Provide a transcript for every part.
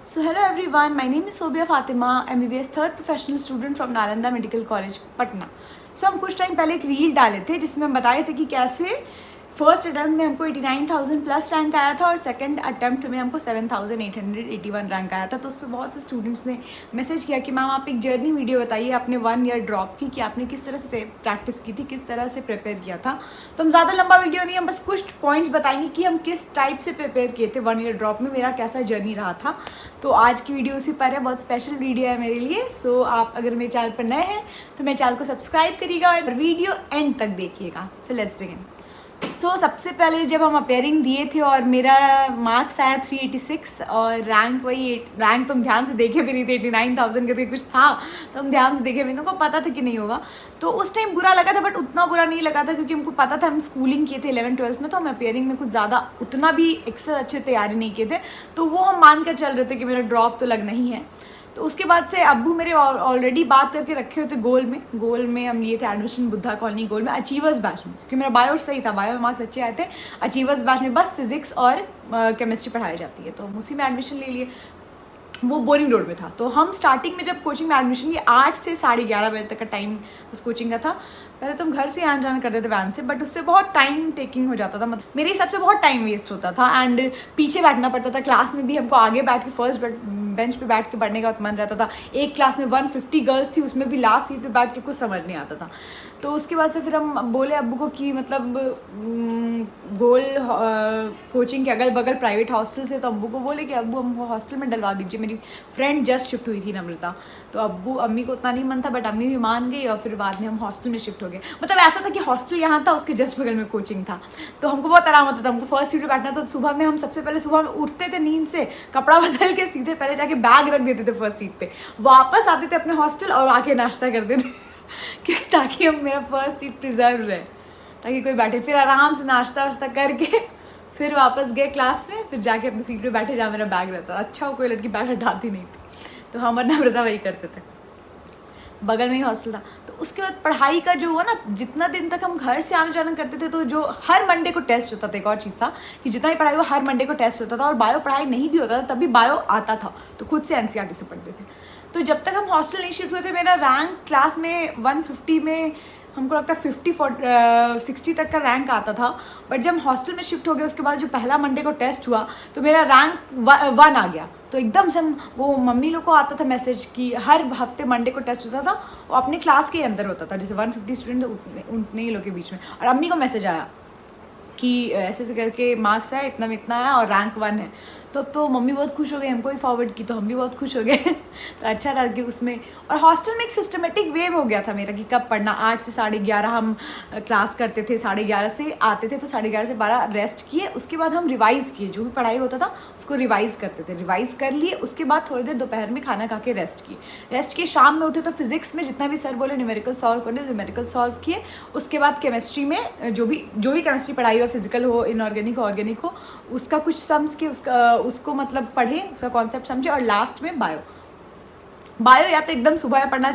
So hello everyone, my name is Sobia Fatima, MBBS third professional student from Nalanda Medical College, Patna. So हम कुछ time पहले एक reel डाले थे जिसमें हम बताए थे कि कैसे फर्स्ट अटैम्प्ट में हमको 89,000 प्लस रैंक आया था और सेकंड अटैम्प्ट में हमको 7,881 रैंक आया था। तो उस पर बहुत से स्टूडेंट्स ने मैसेज किया कि मैम आप एक जर्नी वीडियो बताइए आपने 1 ईयर ड्रॉप की कि आपने किस तरह से प्रैक्टिस की थी, किस तरह से प्रिपेयर किया था। तो हम ज़्यादा लंबा वीडियो नहीं, हम बस कुछ पॉइंट्स बताएंगे कि हम किस टाइप से प्रिपेयर किए थे 1 ईयर ड्रॉप में, मेरा कैसा जर्नी रहा था। तो आज की वीडियो उसी पर है, बहुत स्पेशल वीडियो है मेरे लिए। सो आप अगर मेरे चैनल पर नए हैं तो मेरे चैनल को सब्सक्राइब करिएगा और वीडियो एंड तक देखिएगा। So let's begin. सबसे पहले जब हम अपेयरिंग दिए थे और मेरा मार्क्स आया 386 और रैंक वही रैंक तो हम ध्यान से देखे भी नहीं थे, 89,000 करके कुछ था तो हम ध्यान से देखे भी नहीं, को पता था कि नहीं होगा। तो उस टाइम बुरा लगा था, बट उतना बुरा नहीं लगा था क्योंकि हमको पता था, हम स्कूलिंग किए थे 11th-12th में, तो हम अपेयरिंग में कुछ ज़्यादा उतना भी एक्सेस अच्छे तैयारी नहीं किए थे, तो वो हम मान कर चल रहे थे कि मेरा ड्रॉप तो लगना ही है। तो उसके बाद से अब्बू मेरे ऑलरेडी बात करके रखे हुए थे गोल में हम लिए थे एडमिशन बुद्धा कॉलोनी गोल में, अचीवर्स बैच में, क्योंकि मेरा बायो सही था, बायो में मार्क्स अच्छे आए थे। अचीवर्स बैच में बस फिजिक्स और केमिस्ट्री पढ़ाई जाती है, तो हम उसी में एडमिशन ले लिए। वो बोरिंग रोड में था। तो हम स्टार्टिंग में जब कोचिंग में एडमिशन लिए 8 से 11:30 बजे तक का टाइम उस कोचिंग का था। पहले तो हम घर से आना जाना करते थे वैन से, बट उससे बहुत टाइम टेकिंग हो जाता था, मतलब मेरे हिसाब से बहुत टाइम वेस्ट होता था एंड पीछे बैठना पड़ता था। क्लास में भी हमको आगे बैठ के फर्स्ट बेंच पे बैठ के पढ़ने का मन रहता था। एक क्लास में 150 गर्ल्स थी, उसमें भी लास्ट सीट पे बैठ के कुछ समझ नहीं आता था। तो उसके बाद से फिर हम बोले अब्बू को कि मतलब गोल कोचिंग के अगल बगल प्राइवेट हॉस्टल से, तो अब्बू को बोले कि अब्बू हमको हॉस्टल में डलवा दीजिए। मेरी फ्रेंड जस्ट शिफ्ट हुई थी नम्रता, तो अम्मी को उतना नहीं मन था, बट अम्मी भी मान गई और फिर बाद में हम हॉस्टल में शिफ्ट हो गए। मतलब ऐसा था कि हॉस्टल यहाँ था, उसके जस्ट बगल में कोचिंग था, तो हमको बहुत आराम होता था। हमको फर्स्ट सीट पे बैठना था। तो सुबह में हम सबसे पहले सुबह में उठते थे नींद से, कपड़ा बदल के सीधे पहले जाके बैग रख देते थे फर्स्ट सीट पे, वापस आते थे अपने हॉस्टल और आके नाश्ता करते थे ताकि हम मेरा फर्स्ट सीट प्रिजर्व रहे, ताकि कोई बैठे। फिर आराम से नाश्ता वाश्ता करके फिर वापस गए क्लास में, फिर जाके अपनी सीट पे बैठे जहाँ मेरा बैग रहता। अच्छा कोई लड़की बैग हटाती नहीं थी, तो हम और नम्रता वही करते थे, बगल में ही हॉस्टल था। तो उसके बाद पढ़ाई का जो हुआ ना, जितना दिन तक हम घर से आना जाना करते थे, तो जो हर मंडे को टेस्ट होता था। एक और चीज़ था कि जितना भी पढ़ाई हुआ हर मंडे को टेस्ट होता था, और बायो पढ़ाई नहीं भी होता था तब भी बायो आता था, तो खुद से एनसीईआरटी से पढ़ते थे। तो जब तक हम हॉस्टल नहीं शिफ्ट हुए थे, मेरा रैंक क्लास में 150 में हमको लगता है 60 तक का रैंक आता था। बट जब हॉस्टल में शिफ्ट हो गए उसके बाद जो पहला मंडे को टेस्ट हुआ तो मेरा रैंक 1 आ गया। तो एकदम से वो मम्मी लोग को आता था मैसेज कि हर हफ्ते मंडे को टेस्ट होता था, वो अपने क्लास के अंदर होता था, जैसे 150 स्टूडेंट उतने ही लोग के बीच में, और अम्मी को मैसेज आया कि ऐसे ऐसे करके मार्क्स आया, इतना में इतना आया और रैंक 1 है। तो मम्मी बहुत खुश हो गई, हमको भी फॉरवर्ड की, तो हम भी बहुत खुश हो गए तो अच्छा था कि उसमें, और हॉस्टल में एक सिस्टमेटिक वे हो गया था मेरा कि कब पढ़ना। 8 से 11:30 हम क्लास करते थे, 11:30 से आते थे, तो 11:30 से 12 रेस्ट किए, उसके बाद हम रिवाइज़ किए, जो भी पढ़ाई होता था उसको रिवाइज़ करते थे। रिवाइज़ कर लिए, उसके बाद थोड़ी देर दोपहर में खाना खा के रेस्ट किए। शाम में उठे तो फिजिक्स में जितना भी सर बोले न्यूमेरिकल सॉल्व करने, न्यूमेरिकल सॉल्व किए। उसके बाद केमिस्ट्री में जो भी केमिस्ट्री पढ़ाई हो, फिजिकल हो, इनऑर्गेनिक हो, ऑर्गेनिक हो, उसका कुछ सम्स के उसको मतलब पढ़े, उसका कॉन्सेप्ट समझे। और लास्ट में बायो या तो एकदम सुबह पढ़ना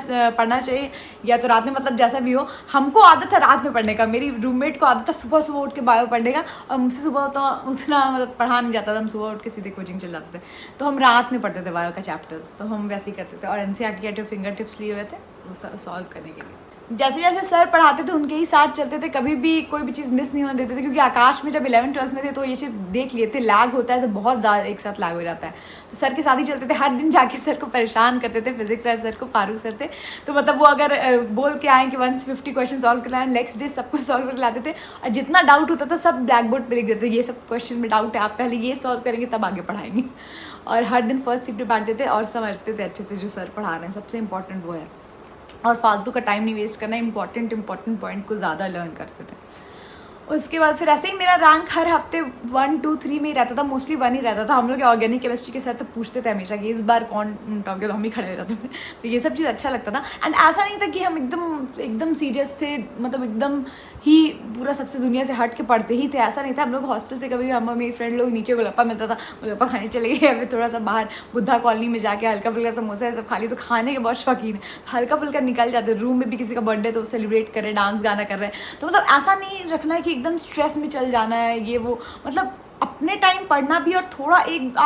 चाहिए या तो रात में, मतलब जैसा भी हो। हमको आदत है रात में पढ़ने का, मेरी रूममेट को आदत है सुबह उठ के बायो पढ़ने का, और मुझसे सुबह तो उतना मतलब पढ़ा नहीं जाता था, हम सुबह उठ के सीधे कोचिंग चल जाते थे, तो हम रात में पढ़ते थे बायो का चैप्टर्स। तो हम वैसे ही करते थे, और एनसीईआरटी के फिंगर टिप्स लिए हुए थे वो सॉल्व करने के लिए। जैसे जैसे सर पढ़ाते थे उनके ही साथ चलते थे, कभी भी कोई भी चीज़ मिस नहीं होने देते थे, क्योंकि आकाश में जब 11th-12th में थे तो ये चीज़ देख लिए थे, लैग होता है तो बहुत ज़्यादा एक साथ लैग हो जाता है, तो सर के साथ ही चलते थे। हर दिन जाके सर को परेशान करते थे, फिजिक्स सर को, फारूक सर थे, तो मतलब वो अगर बोल के आए कि 150 क्वेश्चन सॉल्व कर लाए, नेक्स्ट डे सब कुछ सॉल्व कर लाते थे, और जितना डाउट होता था सब ब्लैक बोर्ड पर लिख देते, ये सब क्वेश्चन में डाउट है, आप पहले ये सॉल्व करेंगे तब आगे पढ़ाएंगे। और हर दिन फर्स्ट सीट पर बैठते थे और समझते थे अच्छे से जो सर पढ़ा रहे हैं, सबसे इंपॉर्टेंट वो है। और फालतू का टाइम नहीं वेस्ट करना, इंपॉर्टेंट पॉइंट को ज़्यादा लर्न करते थे। उसके बाद फिर ऐसे ही मेरा रैंक हर हफ्ते 1, 2, 3 में ही रहता था, मोस्टली 1 ही रहता था। हम लोग ऑर्गेनिक केमिस्ट्री के सर तो पूछते थे हमेशा कि इस बार कौन टॉप गया, तो हम ही खड़े रहते थे, तो ये सब चीज़ अच्छा लगता था। एंड ऐसा नहीं था कि हम एकदम सीरियस थे, मतलब एकदम ही पूरा सबसे दुनिया से हट के पढ़ते ही थे, ऐसा नहीं था। हम लोग हॉस्टल से कभी हम मेरी फ्रेंड लोग नीचे गोलगप्पा मिलता था, गोलगप्पा खाने चले गए, फिर थोड़ा सा बाहर बुद्धा कॉलोनी में जाके हल्का फुल्का समोसा ये सब खा ली, तो खाने के बहुत शौकीन है, हल्का फुल्का निकल जाते। रूम में भी किसी का बर्थडे तो सेलिब्रेट कर रहे, डांस गाना कर रहे हैं, तो मतलब ऐसा नहीं रखना है कि एकदम स्ट्रेस में चल जाना है ये वो, मतलब अपने टाइम पढ़ना भी और थोड़ा एक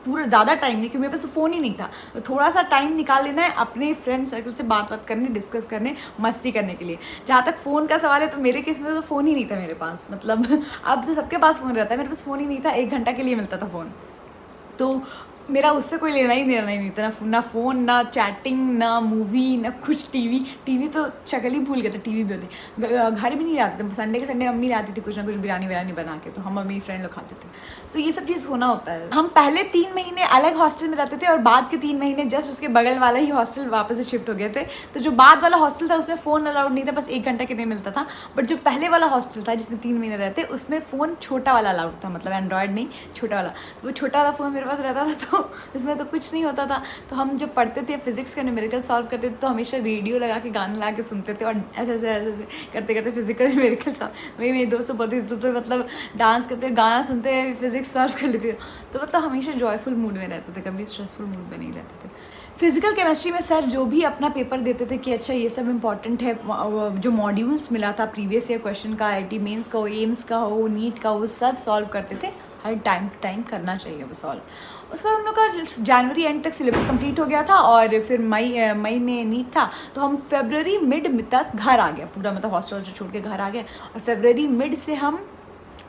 पूरा ज़्यादा टाइम नहीं, क्योंकि मेरे पास तो फ़ोन ही नहीं था। तो थोड़ा सा टाइम निकाल लेना है अपने फ्रेंड सर्कल से बात करने, डिस्कस करने, मस्ती करने के लिए। जहाँ तक फ़ोन का सवाल है तो मेरे केस में तो फ़ोन ही नहीं था मेरे पास, मतलब अब तो सबके पास फ़ोन रहता है, मेरे पास फ़ोन ही नहीं था। 1 घंटा के लिए मिलता था फ़ोन, तो मेरा उससे कोई लेना ही देना ही नहीं था, ना फ़ोन, ना चैटिंग, ना मूवी, ना कुछ। टीवी तो शक्ल ही भूल गए थे, टीवी भी होती, घर भी नहीं लाते थे। संडे के संडे मम्मी लाती थी कुछ ना कुछ बिरयानी विरयानी बना के, तो हम मम्मी फ्रेंड लोग खाते थे। सो ये सब चीज़ होना होता है। हम पहले 3 महीने अलग हॉस्टल में रहते थे और बाद के 3 महीने जस्ट उसके बगल वाला ही हॉस्टल वापस से शिफ्ट हो गए थे। तो जो बाद वाला हॉस्टल था उसमें फ़ोन अलाउड नहीं था, बस 1 घंटा के लिए मिलता था। बट जो पहले वाला हॉस्टल था जिसमें 3 महीने रहते, उसमें फ़ोन छोटा वाला अलाउड था, मतलब एंड्रॉयड नहीं, छोटा वाला। तो वो छोटा वाला फ़ोन मेरे पास रहता था, तो इसमें तो कुछ नहीं होता था। तो हम जब पढ़ते थे फिजिक्स का न्यूमेरिकल सॉल्व करते थे, तो हमेशा रेडियो लगा के गाना लगा के सुनते थे, और ऐसे करते करते फिजिकल न्यूमेरिकल सॉल्व। वही मेरी दोस्त बोलती थी तो मतलब डांस करते गाना सुनते फिजिक्स सॉल्व कर लेती। तो मतलब हमेशा जॉयफुल मूड में रहते थे, कभी स्ट्रेसफुल मूड में नहीं रहते थे। फिजिकल केमिस्ट्री में सर जो भी अपना पेपर देते थे कि अच्छा ये सब इंपॉर्टेंट है, जो मॉड्यूल्स मिला था प्रीवियस ईयर क्वेश्चन का, IIT मेंस का हो, एम्स का हो, नीट का, वो सब सॉल्व करते थे। हर टाइम करना चाहिए वो सॉल्व। उसके बाद हम लोग का जनवरी एंड तक सिलेबस कंप्लीट हो गया था, और फिर मई में नीट था, तो हम फरवरी मिड तक घर आ गया पूरा, मतलब हॉस्टल छोड़ के घर आ गए। और फरवरी मिड से हम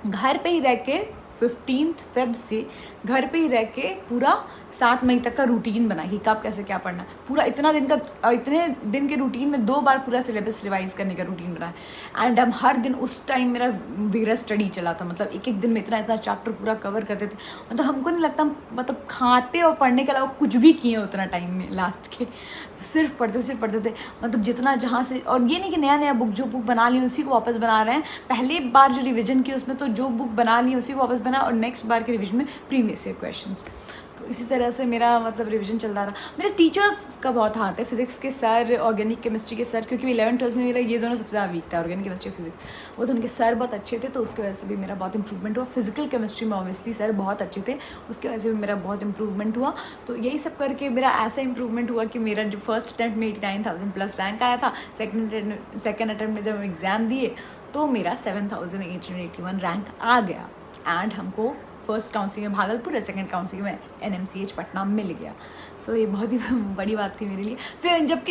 घर पे ही रह के 15 फेब से घर पे ही रह के पूरा 7 मई तक का रूटीन बना कि कब कैसे क्या पढ़ना है। पूरा इतने दिन के रूटीन में 2 बार पूरा सिलेबस रिवाइज करने का रूटीन बना है। एंड हम हर दिन, उस टाइम मेरा वेरा स्टडी चला था, मतलब एक दिन में इतना चैप्टर पूरा कवर करते थे। मतलब हमको नहीं लगता, मतलब खाते और पढ़ने के अलावा कुछ भी किए उतना टाइम में लास्ट के, तो सिर्फ पढ़ते थे। मतलब जितना जहाँ से, और ये नहीं कि नया जो बुक बना ली उसी को वापस बना रहे हैं, पहले बार जो रिविजन की उसमें तो जो बुक बना ली उसी को वापस बना, और नेक्स्ट बार के रिविजन में प्रीवियस ईयर क्वेश्चंस। तो इसी तरह से मेरा मतलब रिवीजन चल रहा था। मेरे टीचर्स का बहुत हाथ है, फिजिक्स के सर, ऑर्गेनिक केमिस्ट्री के सर, क्योंकि 11th-12th में मेरा ये दोनों सबसे ज़्यादा वीक था, ऑर्गेनिक केमिस्ट्री फिजिक्स। वो तो उनके सर बहुत अच्छे थे, तो उसकी वजह से भी मेरा बहुत इंप्रूवमेंट हुआ। फिजिकल केमिस्ट्री में ऑब्वियसली सर बहुत अच्छे थे, उसकी वजह से भी मेरा बहुत इंप्रूवमेंट हुआ। तो यही सब करके मेरा ऐसा इंप्रूवमेंट हुआ कि मेरा जो फर्स्ट अटैम्प्ट में 89,000+ रैंक आया था, सेकेंड अटैम्प्ट में जब हम एग्ज़ाम दिए तो मेरा 7,881 रैंक आ गया। एंड हमको फर्स्ट काउंसलिंग में भागलपुर और सेकंड काउंसलिंग में NMCH पटना मिल गया। सो ये बहुत ही बड़ी बात थी मेरे लिए। फिर जब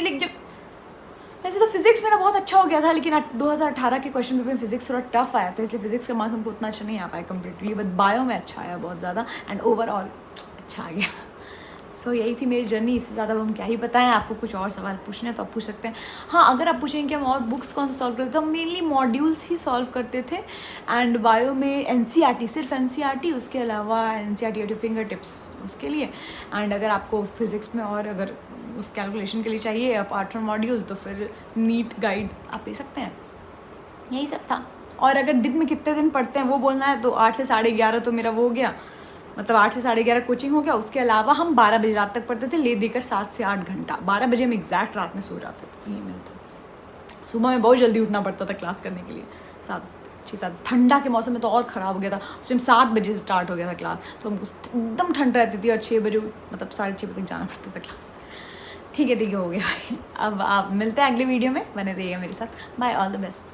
वैसे तो फिजिक्स मेरा बहुत अच्छा हो गया था, लेकिन 2018 के क्वेश्चन पेपर में फिजिक्स थोड़ा टफ आया था, इसलिए फिजिक्स का मार्क्स हमको उतना अच्छा नहीं आ पाया कम्प्लीटली, बट बायो में अच्छा आया बहुत ज़्यादा, एंड ओवरऑल अच्छा आ गया। सो यही थी मेरी जर्नी, इससे ज़्यादा हम क्या ही बताएं। आपको कुछ और सवाल पूछने हैं तो आप पूछ सकते हैं। हाँ, अगर आप पूछेंगे कि हम और बुक्स कौन सा सॉल्व करते थे, तो हम मेनली मॉड्यूल्स ही सॉल्व करते थे। एंड बायो में NCERT, सिर्फ NCERT, उसके अलावा NCERT फिंगर टिप्स उसके लिए। एंड अगर आपको फिज़िक्स में और अगर उस कैलकुलेशन के लिए चाहिए अपार्ट फ्रॉम मॉड्यूल, तो फिर नीट गाइड आप ले सकते हैं। यही सब था। और अगर दिन में कितने दिन पढ़ते हैं वो बोलना है, तो 8 से 11:30 तो मेरा वो हो गया, मतलब 8 से 11:30 कोचिंग हो गया। उसके अलावा हम 12 बजे रात तक पढ़ते थे, ले देकर 7 से 8 घंटा। 12 बजे हम एग्जैक्ट रात में सो जाते थे। ये मेरा था। सुबह में बहुत जल्दी उठना पड़ता था क्लास करने के लिए, 6-7। ठंडा के मौसम में तो और ख़राब हो गया था, उस टाइम 7 बजे से स्टार्ट हो गया था क्लास, तो हमको एकदम ठंड रहती थी, और 6 बजे मतलब 6:30 बजे तक जाना पड़ता था क्लास। ठीक है हो गया। अब आप मिलते हैं अगले वीडियो में, बने रहिएगा मेरे साथ। Bye, all the best.